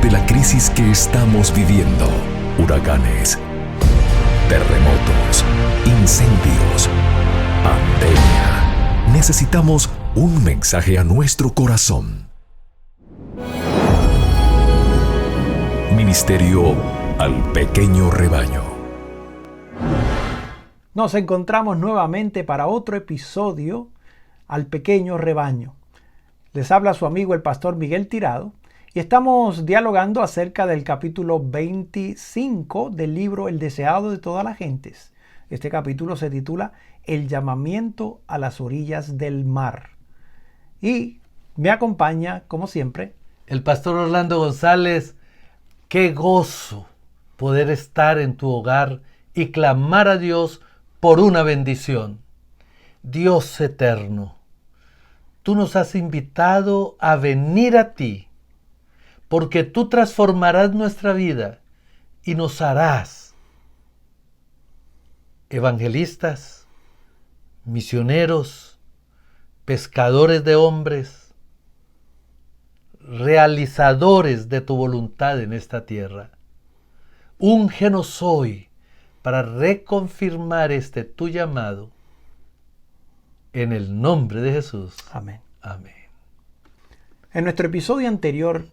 de la crisis que estamos viviendo. Huracanes, terremotos, incendios, pandemia. Necesitamos un mensaje a nuestro corazón. Ministerio al pequeño rebaño. Nos encontramos nuevamente para otro episodio al pequeño rebaño. Les habla su amigo el pastor Miguel Tirado y estamos dialogando acerca del capítulo 25 del libro El deseado de todas las gentes. Este capítulo se titula El llamamiento a las orillas del mar. Y me acompaña, como siempre, el pastor Orlando González. Qué gozo poder estar en tu hogar y clamar a Dios por una bendición. Dios eterno, tú nos has invitado a venir a ti, porque tú transformarás nuestra vida y nos harás evangelistas, misioneros, pescadores de hombres, realizadores de tu voluntad en esta tierra. Úngenos hoy para reconfirmar tu llamado. En el nombre de Jesús. Amén. Amén. En nuestro episodio anterior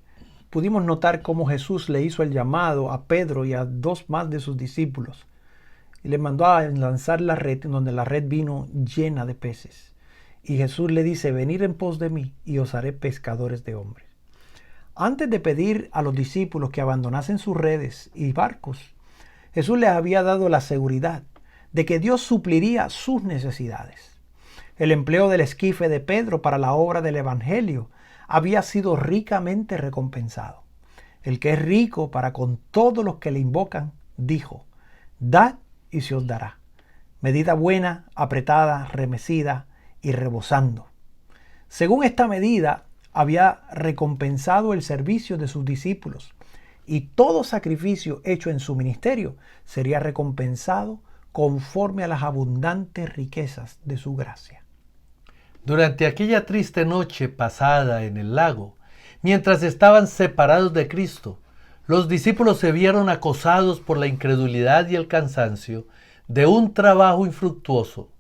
pudimos notar cómo Jesús le hizo el llamado a Pedro y a dos más de sus discípulos y le mandó a lanzar la red, donde la red vino llena de peces. Y Jesús le dice: venid en pos de mí y os haré pescadores de hombres. Antes de pedir a los discípulos que abandonasen sus redes y barcos, Jesús les había dado la seguridad de que Dios supliría sus necesidades. El empleo del esquife de Pedro para la obra del Evangelio había sido ricamente recompensado. El que es rico para con todos los que le invocan, dijo: dad y se os dará. Medida buena, apretada, remecida y rebosando. Según esta medida, había recompensado el servicio de sus discípulos, y todo sacrificio hecho en su ministerio sería recompensado conforme a las abundantes riquezas de su gracia. Durante aquella triste noche pasada en el lago, mientras estaban separados de Cristo, los discípulos se vieron acosados por la incredulidad y el cansancio de un trabajo infructuoso,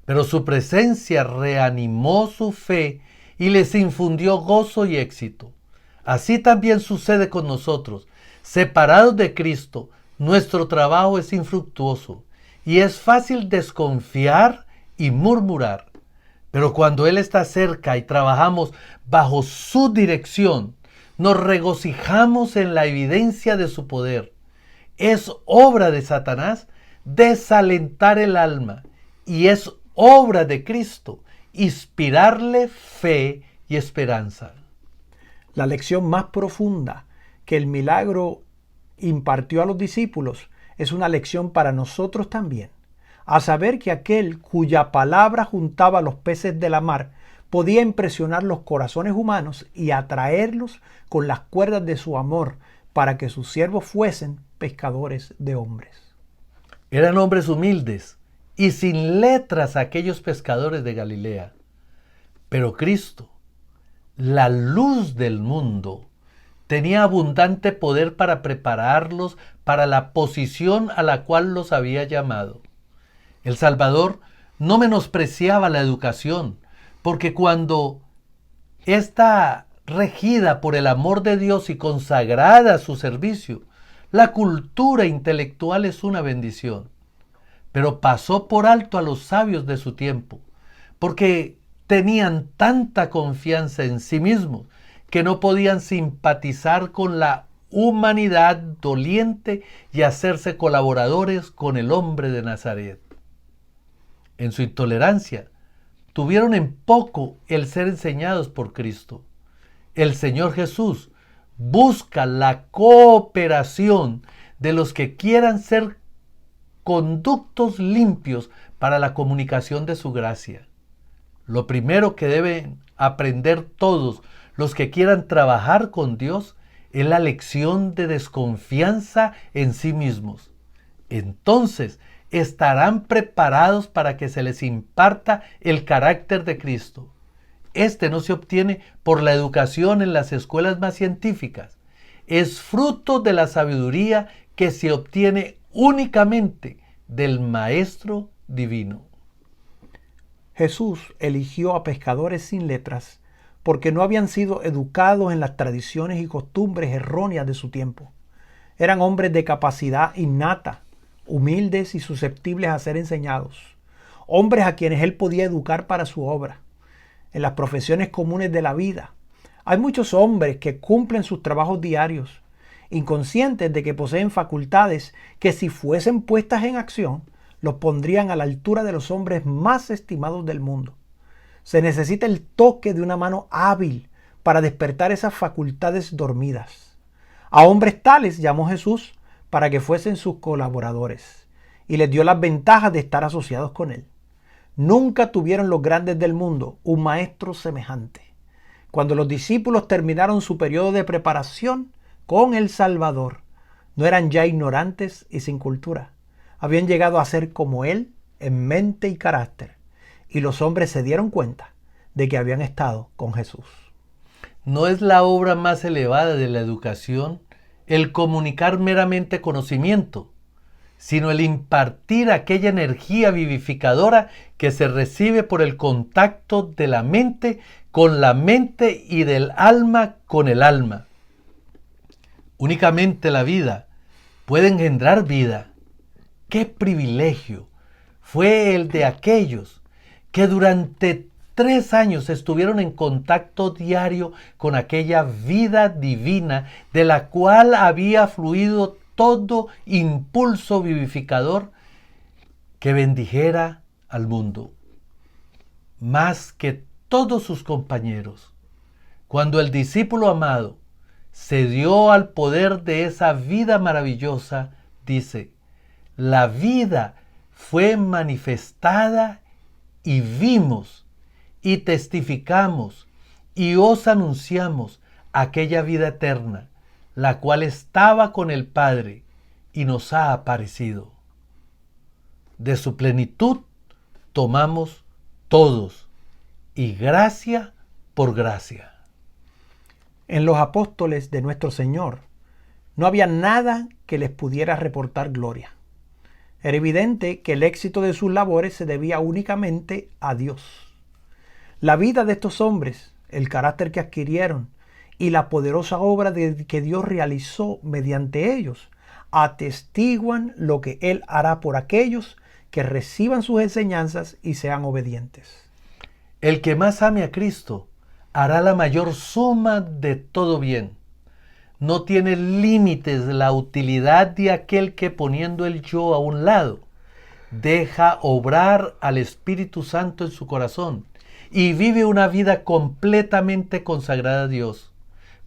pero su presencia reanimó su fe y les infundió gozo y éxito. Así también sucede con nosotros. Separados de Cristo, nuestro trabajo es infructuoso y es fácil desconfiar y murmurar. Pero cuando Él está cerca y trabajamos bajo su dirección, nos regocijamos en la evidencia de su poder. Es obra de Satanás desalentar el alma, y es obra de Cristo inspirarle fe y esperanza. La lección más profunda que el milagro impartió a los discípulos es una lección para nosotros también. A saber que aquel cuya palabra juntaba los peces de la mar podía impresionar los corazones humanos y atraerlos con las cuerdas de su amor para que sus siervos fuesen pescadores de hombres. Eran hombres humildes y sin letras aquellos pescadores de Galilea. Pero Cristo, la luz del mundo, tenía abundante poder para prepararlos para la posición a la cual los había llamado. El Salvador no menospreciaba la educación, porque cuando está regida por el amor de Dios y consagrada a su servicio, la cultura intelectual es una bendición. Pero pasó por alto a los sabios de su tiempo, porque tenían tanta confianza en sí mismos que no podían simpatizar con la humanidad doliente y hacerse colaboradores con el hombre de Nazaret. En su intolerancia, tuvieron en poco el ser enseñados por Cristo. El Señor Jesús busca la cooperación de los que quieran ser conductos limpios para la comunicación de su gracia. Lo primero que deben aprender todos los que quieran trabajar con Dios es la lección de desconfianza en sí mismos. Entonces estarán preparados para que se les imparta el carácter de Cristo. Este no se obtiene por la educación en las escuelas más científicas. es fruto de la sabiduría que se obtiene únicamente del Maestro Divino. Jesús eligió a pescadores sin letras porque no habían sido educados en las tradiciones y costumbres erróneas de su tiempo. Eran hombres de capacidad innata, humildes y susceptibles a ser enseñados. Hombres a quienes él podía educar para su obra. En las profesiones comunes de la vida, hay muchos hombres que cumplen sus trabajos diarios, inconscientes de que poseen facultades que si fuesen puestas en acción, los pondrían a la altura de los hombres más estimados del mundo. Se necesita el toque de una mano hábil para despertar esas facultades dormidas. A hombres tales llamó Jesús para que fuesen sus colaboradores y les dio las ventajas de estar asociados con él. Nunca tuvieron los grandes del mundo un maestro semejante. Cuando los discípulos terminaron su periodo de preparación con el Salvador, no eran ya ignorantes y sin cultura. Habían llegado a ser como él en mente y carácter, y los hombres se dieron cuenta de que habían estado con Jesús. No es la obra más elevada de la educación el comunicar meramente conocimiento, sino el impartir aquella energía vivificadora que se recibe por el contacto de la mente con la mente y del alma con el alma. Únicamente la vida puede engendrar vida. ¡Qué privilegio fue el de aquellos que durante 3 años estuvieron en contacto diario con aquella vida divina de la cual había fluido todo impulso vivificador que bendijera al mundo? Más que todos sus compañeros, cuando el discípulo amado se dio al poder de esa vida maravillosa, dice: la vida fue manifestada y vimos y testificamos y os anunciamos aquella vida eterna, la cual estaba con el Padre y nos ha aparecido. De su plenitud tomamos todos, y gracia por gracia. En los apóstoles de nuestro Señor no había nada que les pudiera reportar gloria. Era evidente que el éxito de sus labores se debía únicamente a Dios. La vida de estos hombres, el carácter que adquirieron y la poderosa obra que Dios realizó mediante ellos, atestiguan lo que Él hará por aquellos que reciban sus enseñanzas y sean obedientes. El que más ame a Cristo hará la mayor suma de todo bien. No tiene límites la utilidad de aquel que, poniendo el yo a un lado, deja obrar al Espíritu Santo en su corazón y vive una vida completamente consagrada a Dios,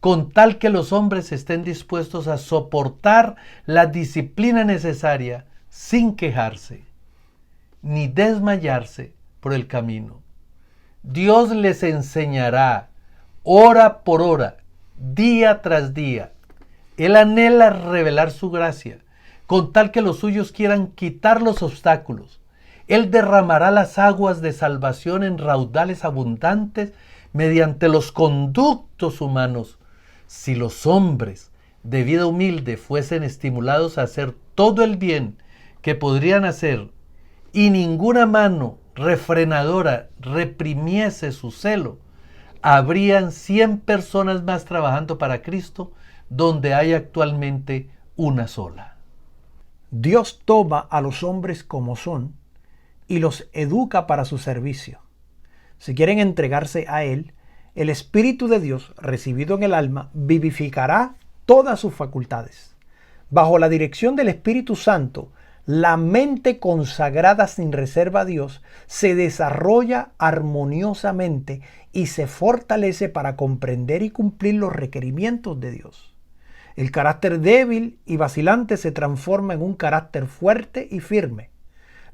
con tal que los hombres estén dispuestos a soportar la disciplina necesaria sin quejarse, ni desmayarse por el camino. Dios les enseñará hora por hora, día tras día. Él anhela revelar su gracia, con tal que los suyos quieran quitar los obstáculos. Él derramará las aguas de salvación en raudales abundantes mediante los conductos humanos. Si los hombres de vida humilde fuesen estimulados a hacer todo el bien que podrían hacer y ninguna mano refrenadora reprimiese su celo, habrían 100 personas más trabajando para Cristo donde hay actualmente una sola. Dios toma a los hombres como son y los educa para su servicio. Si quieren entregarse a Él, el Espíritu de Dios, recibido en el alma, vivificará todas sus facultades. Bajo la dirección del Espíritu Santo, la mente consagrada sin reserva a Dios se desarrolla armoniosamente y se fortalece para comprender y cumplir los requerimientos de Dios. El carácter débil y vacilante se transforma en un carácter fuerte y firme.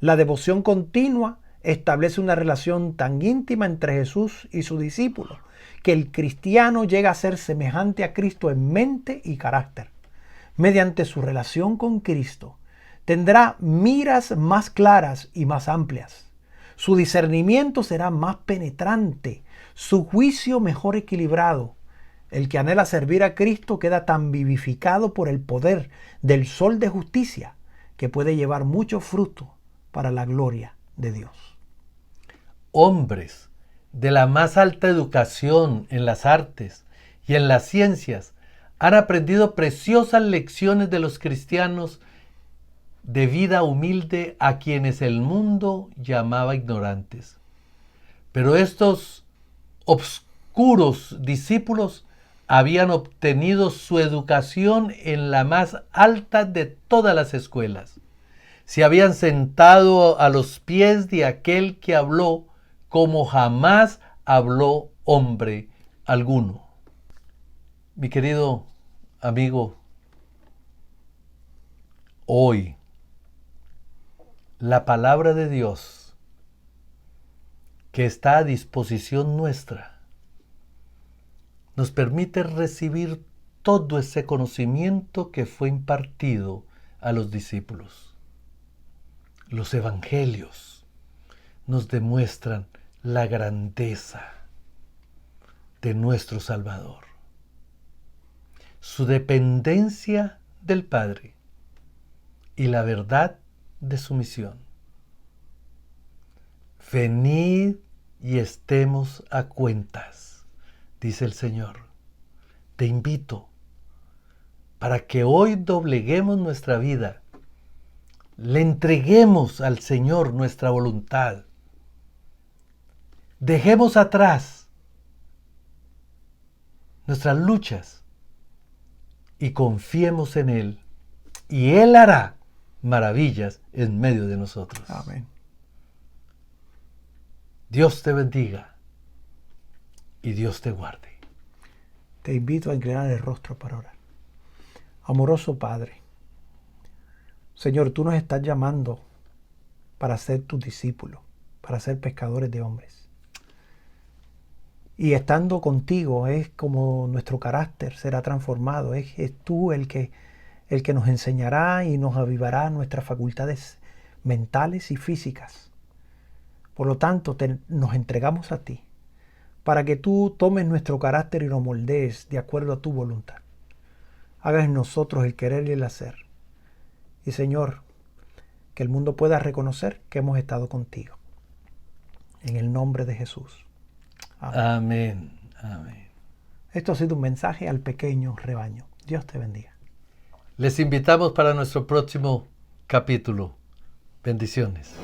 La devoción continua establece una relación tan íntima entre Jesús y su discípulo que el cristiano llega a ser semejante a Cristo en mente y carácter. Mediante su relación con Cristo, tendrá miras más claras y más amplias. Su discernimiento será más penetrante, su juicio mejor equilibrado. El que anhela servir a Cristo queda tan vivificado por el poder del sol de justicia que puede llevar mucho fruto para la gloria de Dios. Hombres de la más alta educación en las artes y en las ciencias han aprendido preciosas lecciones de los cristianos de vida humilde a quienes el mundo llamaba ignorantes. Pero estos obscuros discípulos habían obtenido su educación en la más alta de todas las escuelas. Se habían sentado a los pies de aquel que habló como jamás habló hombre alguno. Mi querido amigo, hoy la palabra de Dios que está a disposición nuestra nos permite recibir todo ese conocimiento que fue impartido a los discípulos. Los evangelios nos demuestran la grandeza de nuestro Salvador, su dependencia del Padre y la verdad de su misión. Venid y estemos a cuentas, dice el Señor. Te invito para que hoy dobleguemos nuestra vida, le entreguemos al Señor nuestra voluntad, dejemos atrás nuestras luchas y confiemos en Él, y Él hará maravillas en medio de nosotros. Amén. Dios te bendiga y Dios te guarde. Te invito a inclinar el rostro para orar. Amoroso Padre, Señor, tú nos estás llamando para ser tus discípulos, para ser pescadores de hombres. Y estando contigo es como nuestro carácter será transformado. Es tú el que nos enseñará y nos avivará nuestras facultades mentales y físicas. Por lo tanto, nos entregamos a ti para que tú tomes nuestro carácter y lo moldees de acuerdo a tu voluntad. Hagas en nosotros el querer y el hacer. Y Señor, que el mundo pueda reconocer que hemos estado contigo. En el nombre de Jesús. Amén. Amén. Esto ha sido un mensaje al pequeño rebaño. Dios te bendiga. Les invitamos para nuestro próximo capítulo. Bendiciones.